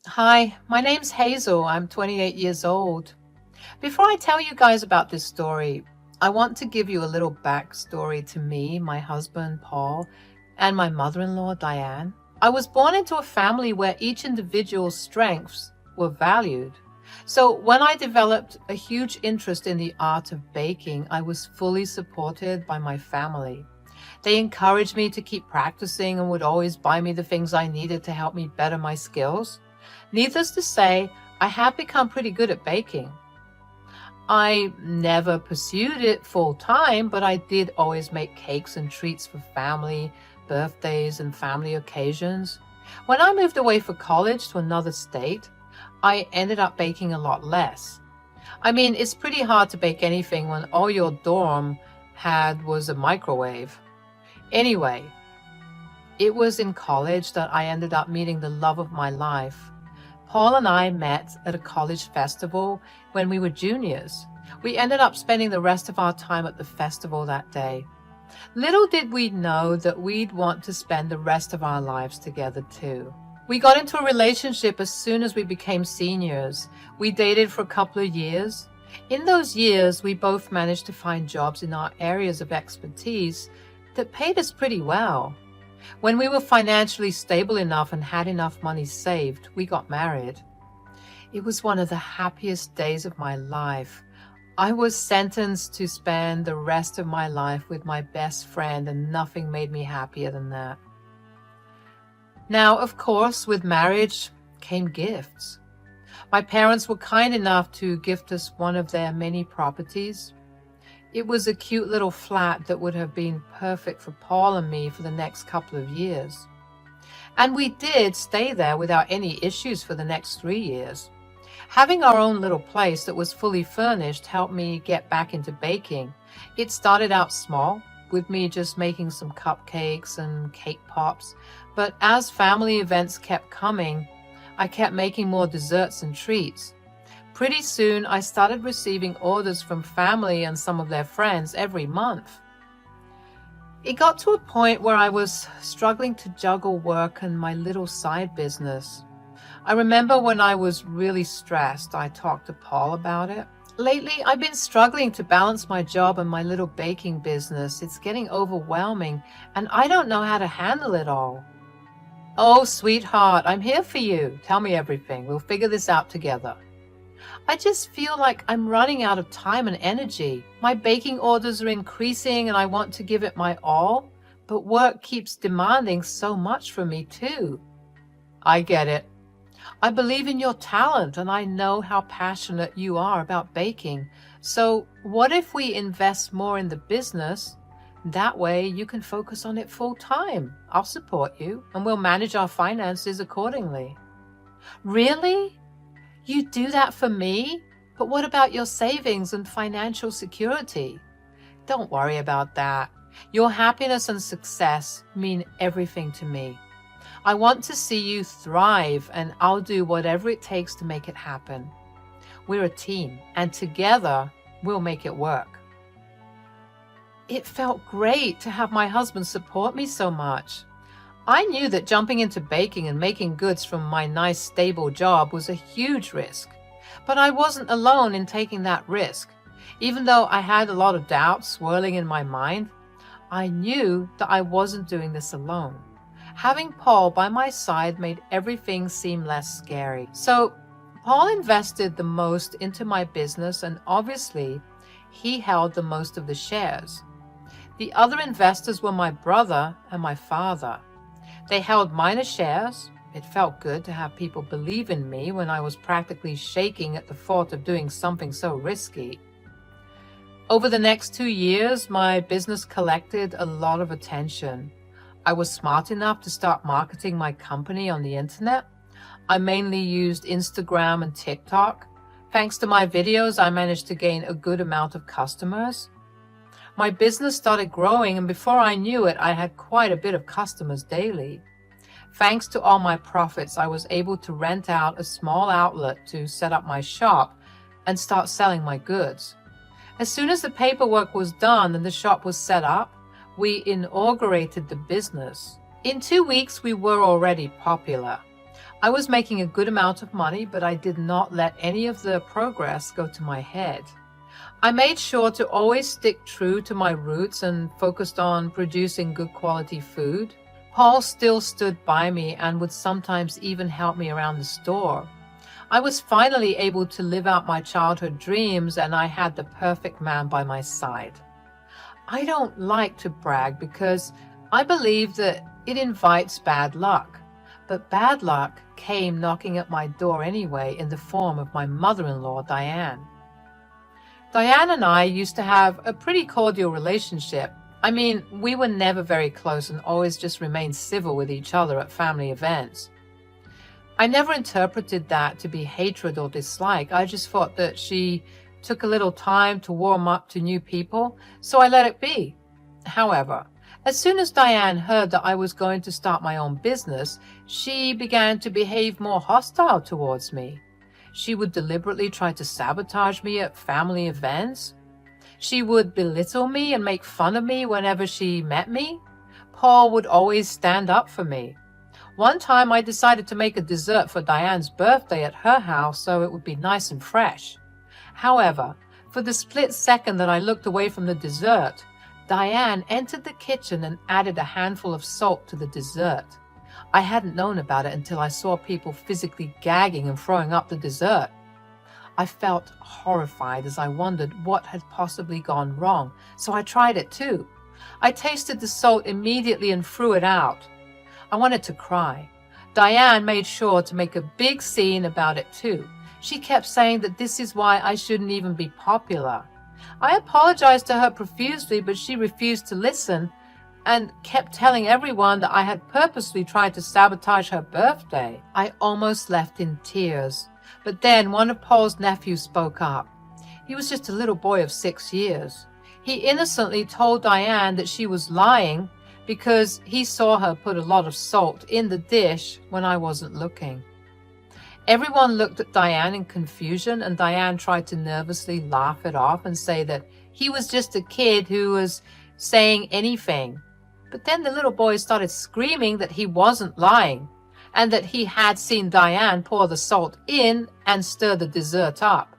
Hi, my name's Hazel. I'm 28 years old. Before I tell you guys about this story, I want to give you a little backstory to me, my husband, Paul, and my mother-in-law, Diane. I was born into a family where each individual's strengths were valued. So when I developed a huge interest in the art of baking, I was fully supported by my family. They encouraged me to keep practicing and would always buy me the things I needed to help me better my skills. Needless to say, I have become pretty good at baking. I never pursued it full time, but I did always make cakes and treats for family, birthdays, and family occasions. When I moved away for college to another state, I ended up baking a lot less. I mean, it's pretty hard to bake anything when all your dorm had was a microwave. Anyway, it was in college that I ended up meeting the love of my life. Paul and I met at a college festival when we were juniors. We ended up spending the rest of our time at the festival that day. Little did we know that we'd want to spend the rest of our lives together too. We got into a relationship as soon as we became seniors. We dated for a couple of years. In those years, we both managed to find jobs in our areas of expertise that paid us pretty well. When we were financially stable enough and had enough money saved, we got married. It was one of the happiest days of my life. I was sentenced to spend the rest of my life with my best friend, and nothing made me happier than that. Now, of course, with marriage came gifts. My parents were kind enough to gift us one of their many properties. It was a cute little flat that would have been perfect for Paul and me for the next couple of years. And we did stay there without any issues for the next 3 years. Having our own little place that was fully furnished helped me get back into baking. It started out small, with me just making some cupcakes and cake pops, but as family events kept coming, I kept making more desserts and treats. Pretty soon, I started receiving orders from family and some of their friends every month. It got to a point where I was struggling to juggle work and my little side business. I remember when I was really stressed, I talked to Paul about it. Lately, I've been struggling to balance my job and my little baking business. It's getting overwhelming, and I don't know how to handle it all. Oh, sweetheart, I'm here for you. Tell me everything. We'll figure this out together. I just feel like I'm running out of time and energy. My baking orders are increasing and I want to give it my all, but work keeps demanding so much from me too. I get it. I believe in your talent and I know how passionate you are about baking. So what if we invest more in the business? That way you can focus on it full time. I'll support you and we'll manage our finances accordingly. Really? You do that for me? But what about your savings and financial security? Don't worry about that. Your happiness and success mean everything to me. I want to see you thrive, and I'll do whatever it takes to make it happen. We're a team, and together we'll make it work. It felt great to have my husband support me so much. I knew that jumping into baking and making goods from my nice stable job was a huge risk, but I wasn't alone in taking that risk. Even though I had a lot of doubts swirling in my mind, I knew that I wasn't doing this alone. Having Paul by my side made everything seem less scary. So Paul invested the most into my business, and obviously he held the most of the shares. The other investors were my brother and my father. They held minor shares. It felt good to have people believe in me when I was practically shaking at the thought of doing something so risky. Over the next 2 years, my business collected a lot of attention. I was smart enough to start marketing my company on the internet. I mainly used Instagram and TikTok. Thanks to my videos, I managed to gain a good amount of customers. My business started growing, and before I knew it, I had quite a bit of customers daily. Thanks to all my profits, I was able to rent out a small outlet to set up my shop and start selling my goods. As soon as the paperwork was done and the shop was set up, we inaugurated the business. In 2 weeks, we were already popular. I was making a good amount of money, but I did not let any of the progress go to my head. I made sure to always stick true to my roots and focused on producing good quality food. Paul still stood by me and would sometimes even help me around the store. I was finally able to live out my childhood dreams, and I had the perfect man by my side. I don't like to brag because I believe that it invites bad luck. But bad luck came knocking at my door anyway in the form of my mother-in-law, Diane. Diane and I used to have a pretty cordial relationship. I mean, we were never very close and always just remained civil with each other at family events. I never interpreted that to be hatred or dislike. I just thought that she took a little time to warm up to new people, so I let it be. However, as soon as Diane heard that I was going to start my own business, she began to behave more hostile towards me. She would deliberately try to sabotage me at family events. She would belittle me and make fun of me whenever she met me. Paul would always stand up for me. One time I decided to make a dessert for Diane's birthday at her house so it would be nice and fresh. However, for the split second that I looked away from the dessert, Diane entered the kitchen and added a handful of salt to the dessert. I hadn't known about it until I saw people physically gagging and throwing up the dessert. I felt horrified as I wondered what had possibly gone wrong, so I tried it too. I tasted the salt immediately and threw it out. I wanted to cry. Diane made sure to make a big scene about it too. She kept saying that this is why I shouldn't even be popular. I apologized to her profusely, but she refused to listen and kept telling everyone that I had purposely tried to sabotage her birthday. I almost left in tears. But then one of Paul's nephews spoke up. He was just a little boy of 6 years. He innocently told Diane that she was lying because he saw her put a lot of salt in the dish when I wasn't looking. Everyone looked at Diane in confusion, and Diane tried to nervously laugh it off and say that he was just a kid who was saying anything. But then the little boy started screaming that he wasn't lying and that he had seen Diane pour the salt in and stir the dessert up.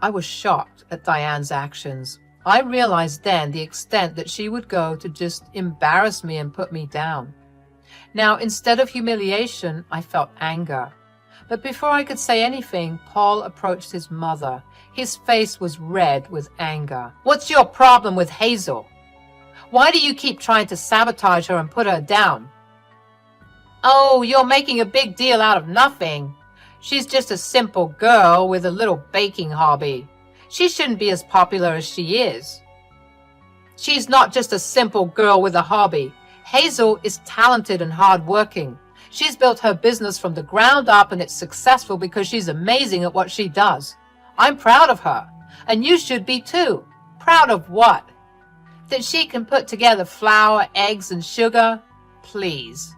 I was shocked at Diane's actions. I realized then the extent that she would go to just embarrass me and put me down. Now, instead of humiliation, I felt anger. But before I could say anything, Paul approached his mother. His face was red with anger. "What's your problem with Hazel? Why do you keep trying to sabotage her and put her down?" "Oh, you're making a big deal out of nothing. She's just a simple girl with a little baking hobby. She shouldn't be as popular as she is." "She's not just a simple girl with a hobby. Hazel is talented and hardworking. She's built her business from the ground up, and it's successful because she's amazing at what she does. I'm proud of her, and you should be too." "Proud of what? That she can put together flour, eggs, and sugar? Please."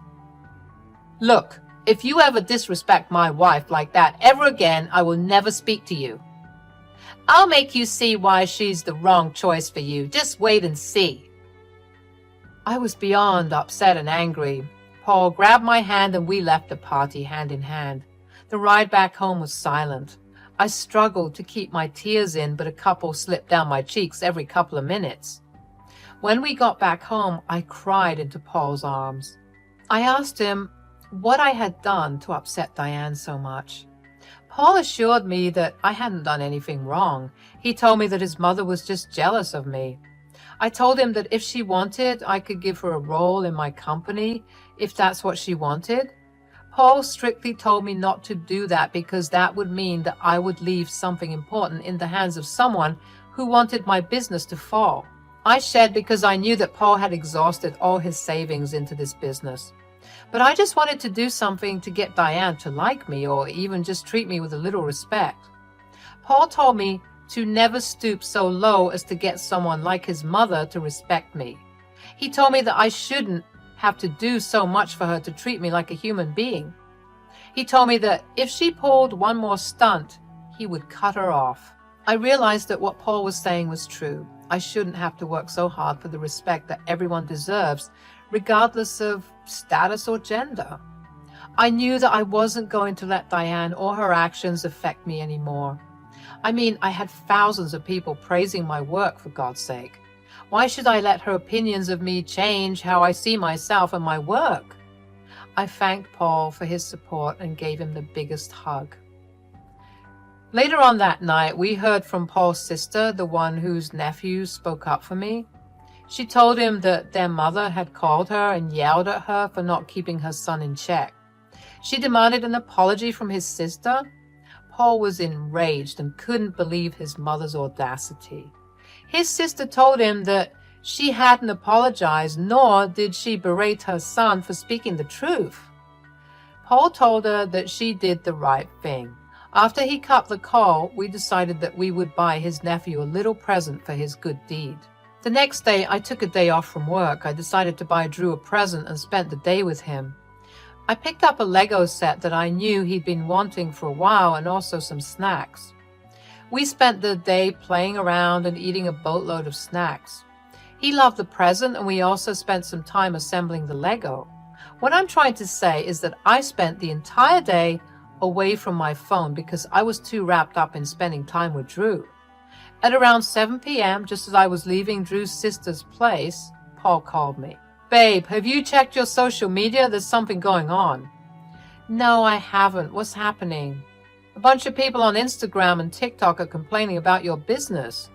"Look, if you ever disrespect my wife like that ever again, I will never speak to you." "I'll make you see why she's the wrong choice for you. Just wait and see." I was beyond upset and angry. Paul grabbed my hand and we left the party hand in hand. The ride back home was silent. I struggled to keep my tears in, but a couple slipped down my cheeks every couple of minutes. When we got back home, I cried into Paul's arms. I asked him what I had done to upset Diane so much. Paul assured me that I hadn't done anything wrong. He told me that his mother was just jealous of me. I told him that if she wanted, I could give her a role in my company, if that's what she wanted. Paul strictly told me not to do that because that would mean that I would leave something important in the hands of someone who wanted my business to fall. I shed because I knew that Paul had exhausted all his savings into this business. But I just wanted to do something to get Diane to like me, or even just treat me with a little respect. Paul told me to never stoop so low as to get someone like his mother to respect me. He told me that I shouldn't have to do so much for her to treat me like a human being. He told me that if she pulled one more stunt, he would cut her off. I realized that what Paul was saying was true. I shouldn't have to work so hard for the respect that everyone deserves, regardless of status or gender. I knew that I wasn't going to let Diane or her actions affect me anymore. I mean, I had thousands of people praising my work, for God's sake. Why should I let her opinions of me change how I see myself and my work? I thanked Paul for his support and gave him the biggest hug. Later on that night, we heard from Paul's sister, the one whose nephew spoke up for me. She told him that their mother had called her and yelled at her for not keeping her son in check. She demanded an apology from his sister. Paul was enraged and couldn't believe his mother's audacity. His sister told him that she hadn't apologized, nor did she berate her son for speaking the truth. Paul told her that she did the right thing. After he cut the call, we decided that we would buy his nephew a little present for his good deed. The next day, I took a day off from work. I decided to buy Drew a present and spent the day with him. I picked up a Lego set that I knew he'd been wanting for a while and also some snacks. We spent the day playing around and eating a boatload of snacks. He loved the present, and we also spent some time assembling the Lego. What I'm trying to say is that I spent the entire day away from my phone because I was too wrapped up in spending time with Drew. At around 7 p.m., just as I was leaving Drew's sister's place, Paul called me. "Babe, have you checked your social media? There's something going on." "No, I haven't. What's happening?" "A bunch of people on Instagram and TikTok are complaining about your business.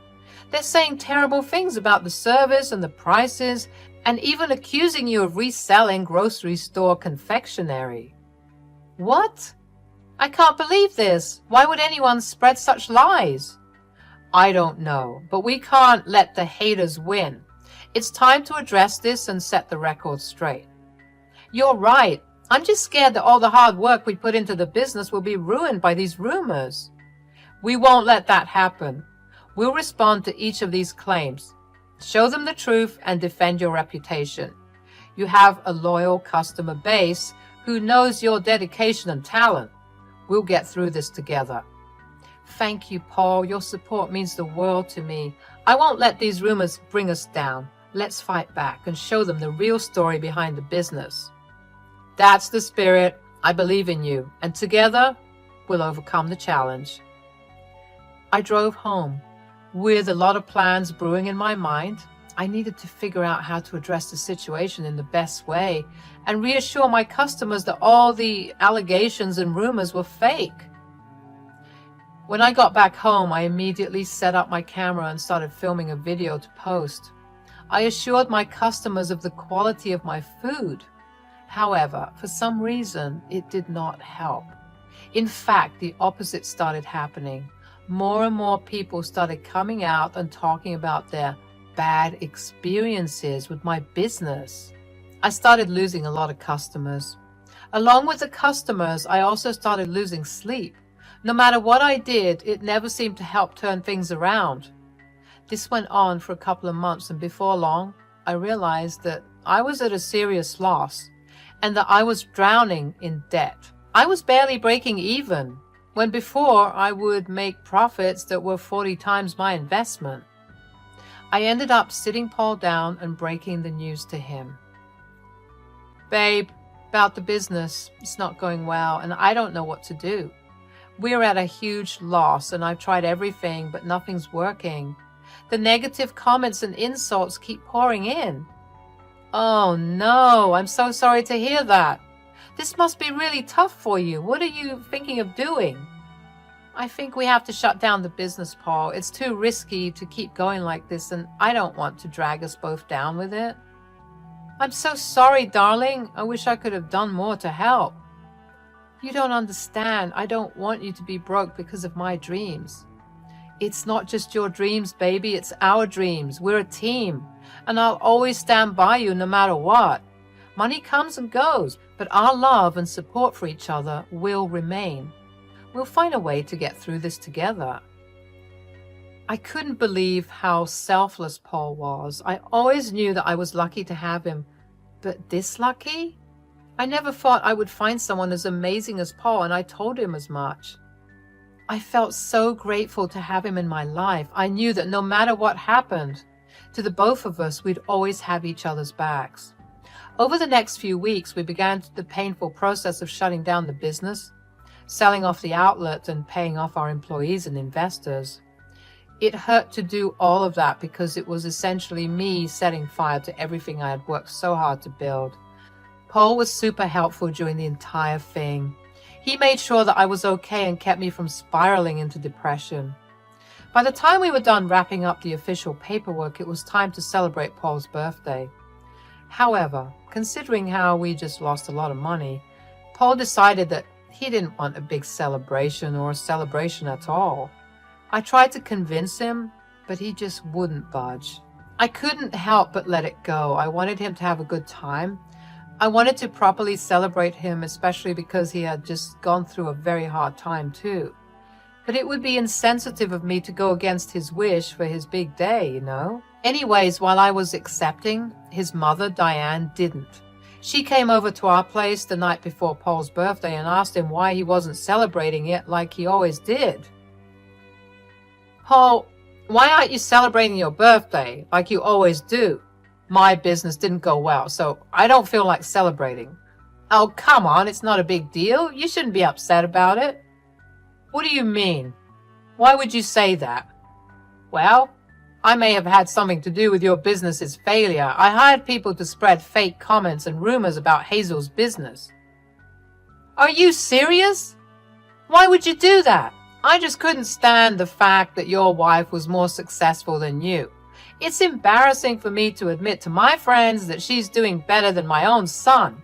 They're saying terrible things about the service and the prices, and even accusing you of reselling grocery store confectionery." "What? I can't believe this. Why would anyone spread such lies?" "I don't know, but we can't let the haters win. It's time to address this and set the record straight." "You're right. I'm just scared that all the hard work we put into the business will be ruined by these rumors." "We won't let that happen. We'll respond to each of these claims. Show them the truth and defend your reputation. You have a loyal customer base who knows your dedication and talent. We'll get through this together." "Thank you, Paul. Your support means the world to me. I won't let these rumors bring us down. Let's fight back and show them the real story behind the business." "That's the spirit. I believe in you, and together we'll overcome the challenge." I drove home with a lot of plans brewing in my mind. I needed to figure out how to address the situation in the best way and reassure my customers that all the allegations and rumors were fake. When I got back home, I immediately set up my camera and started filming a video to post. I assured my customers of the quality of my food. However, for some reason, it did not help. In fact, the opposite started happening. More and more people started coming out and talking about their bad experiences with my business. I started losing a lot of customers. Along with the customers, I also started losing sleep. No matter what I did, it never seemed to help turn things around. This went on for a couple of months, and before long, I realized that I was at a serious loss and that I was drowning in debt. I was barely breaking even, when before I would make profits that were 40 times my investment. I ended up sitting Paul down and breaking the news to him. "Babe, about the business, it's not going well, and I don't know what to do. We're at a huge loss, and I've tried everything, but nothing's working. The negative comments and insults keep pouring in." "Oh no, I'm so sorry to hear that. This must be really tough for you. What are you thinking of doing?" "I think we have to shut down the business, Paul. It's too risky to keep going like this, and I don't want to drag us both down with it." "I'm so sorry, darling. I wish I could have done more to help." "You don't understand. I don't want you to be broke because of my dreams." "It's not just your dreams, baby. It's our dreams. We're a team, and I'll always stand by you no matter what. Money comes and goes, but our love and support for each other will remain. We'll find a way to get through this together." I couldn't believe how selfless Paul was. I always knew that I was lucky to have him, but this lucky? I never thought I would find someone as amazing as Paul, and I told him as much. I felt so grateful to have him in my life. I knew that no matter what happened to the both of us, we'd always have each other's backs. Over the next few weeks, we began the painful process of shutting down the business, selling off the outlet, and paying off our employees and investors. It hurt to do all of that because it was essentially me setting fire to everything I had worked so hard to build. Paul was super helpful during the entire thing. He made sure that I was okay and kept me from spiraling into depression. By the time we were done wrapping up the official paperwork, it was time to celebrate Paul's birthday. However, considering how we just lost a lot of money, Paul decided that he didn't want a big celebration or a celebration at all. I tried to convince him, but he just wouldn't budge. I couldn't help but let it go. I wanted him to have a good time. I wanted to properly celebrate him, especially because he had just gone through a very hard time too. But it would be insensitive of me to go against his wish for his big day, you know? Anyways, while I was accepting, his mother, Diane, didn't. She came over to our place the night before Paul's birthday and asked him why he wasn't celebrating it like he always did. "Paul, why aren't you celebrating your birthday like you always do? My business didn't go well, so I don't feel like celebrating." "Oh, come on, it's not a big deal. You shouldn't be upset about it." "What do you mean? Why would you say that?" "Well, I may have had something to do with your business's failure. I hired people to spread fake comments and rumors about Hazel's business." "Are you serious? Why would you do that? I just couldn't stand the fact that your wife was more successful than you. It's embarrassing for me to admit to my friends that she's doing better than my own son."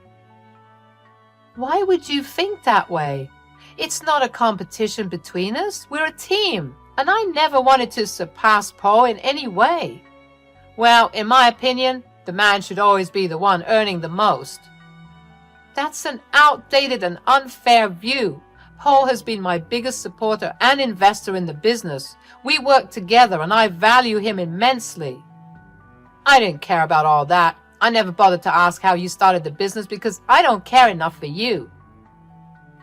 "Why would you think that way? It's not a competition between us. We're a team, and I never wanted to surpass Paul in any way." "Well, in my opinion, the man should always be the one earning the most." "That's an outdated and unfair view. Paul has been my biggest supporter and investor in the business. We work together and I value him immensely." "I didn't care about all that. I never bothered to ask how you started the business because I don't care enough for you."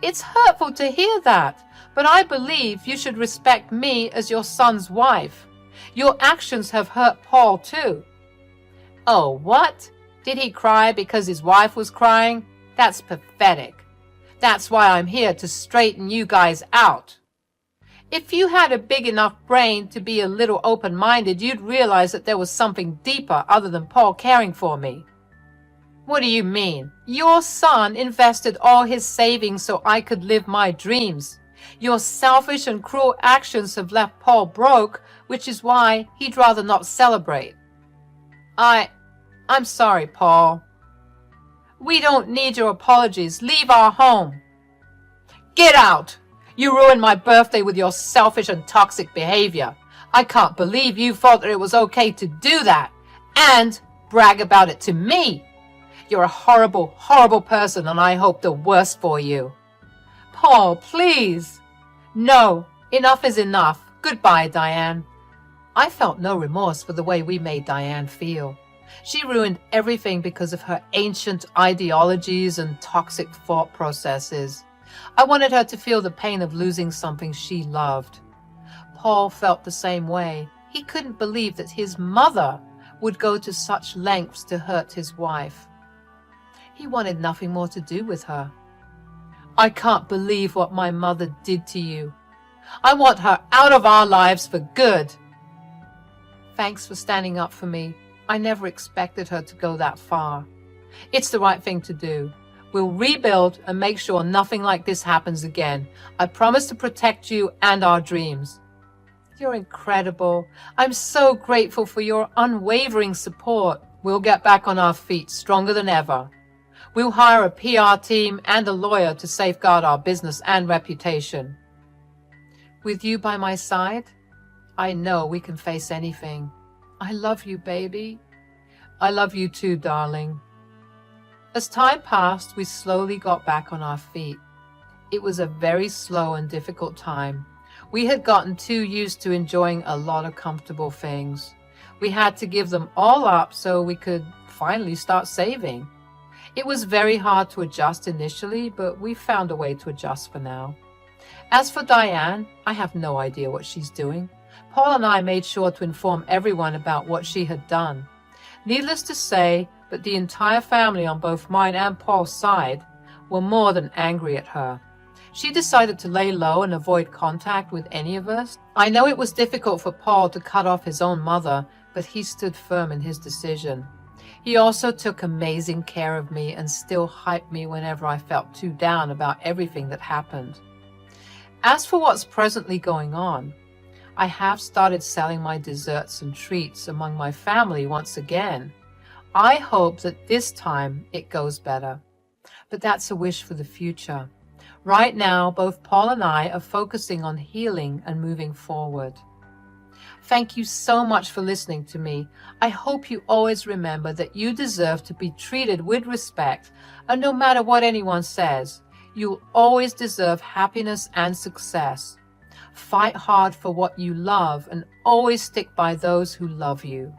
"It's hurtful to hear that, but I believe you should respect me as your son's wife. Your actions have hurt Paul too." "Oh, what? Did he cry because his wife was crying? That's pathetic. That's why I'm here to straighten you guys out. If you had a big enough brain to be a little open-minded, you'd realize that there was something deeper other than Paul caring for me." "What do you mean? Your son invested all his savings so I could live my dreams. Your selfish and cruel actions have left Paul broke, which is why he'd rather not celebrate." I'm sorry, Paul." "We don't need your apologies. Leave our home." "Get out! You ruined my birthday with your selfish and toxic behavior. I can't believe you thought that it was okay to do that and brag about it to me. You're a horrible, horrible person, and I hope the worst for you." "Paul, please." "No, enough is enough. Goodbye, Diane." I felt no remorse for the way we made Diane feel. She ruined everything because of her ancient ideologies and toxic thought processes. I wanted her to feel the pain of losing something she loved. Paul felt the same way. He couldn't believe that his mother would go to such lengths to hurt his wife. He wanted nothing more to do with her. "I can't believe what my mother did to you. I want her out of our lives for good." "Thanks for standing up for me. I never expected her to go that far. It's the right thing to do. We'll rebuild and make sure nothing like this happens again. I promise to protect you and our dreams." "You're incredible. I'm so grateful for your unwavering support. We'll get back on our feet stronger than ever. We'll hire a PR team and a lawyer to safeguard our business and reputation. With you by my side, I know we can face anything. I love you, baby." "I love you too, darling." As time passed, we slowly got back on our feet. It was a very slow and difficult time. We had gotten too used to enjoying a lot of comfortable things. We had to give them all up so we could finally start saving. It was very hard to adjust initially, but we found a way to adjust for now. As for Diane, I have no idea what she's doing. Paul and I made sure to inform everyone about what she had done. Needless to say, but the entire family on both mine and Paul's side were more than angry at her. She decided to lay low and avoid contact with any of us. I know it was difficult for Paul to cut off his own mother, but he stood firm in his decision. He also took amazing care of me and still hyped me whenever I felt too down about everything that happened. As for what's presently going on, I have started selling my desserts and treats among my family once again. I hope that this time it goes better, but that's a wish for the future. Right now, both Paul and I are focusing on healing and moving forward. Thank you so much for listening to me. I hope you always remember that you deserve to be treated with respect, and no matter what anyone says, you'll always deserve happiness and success. Fight hard for what you love and always stick by those who love you.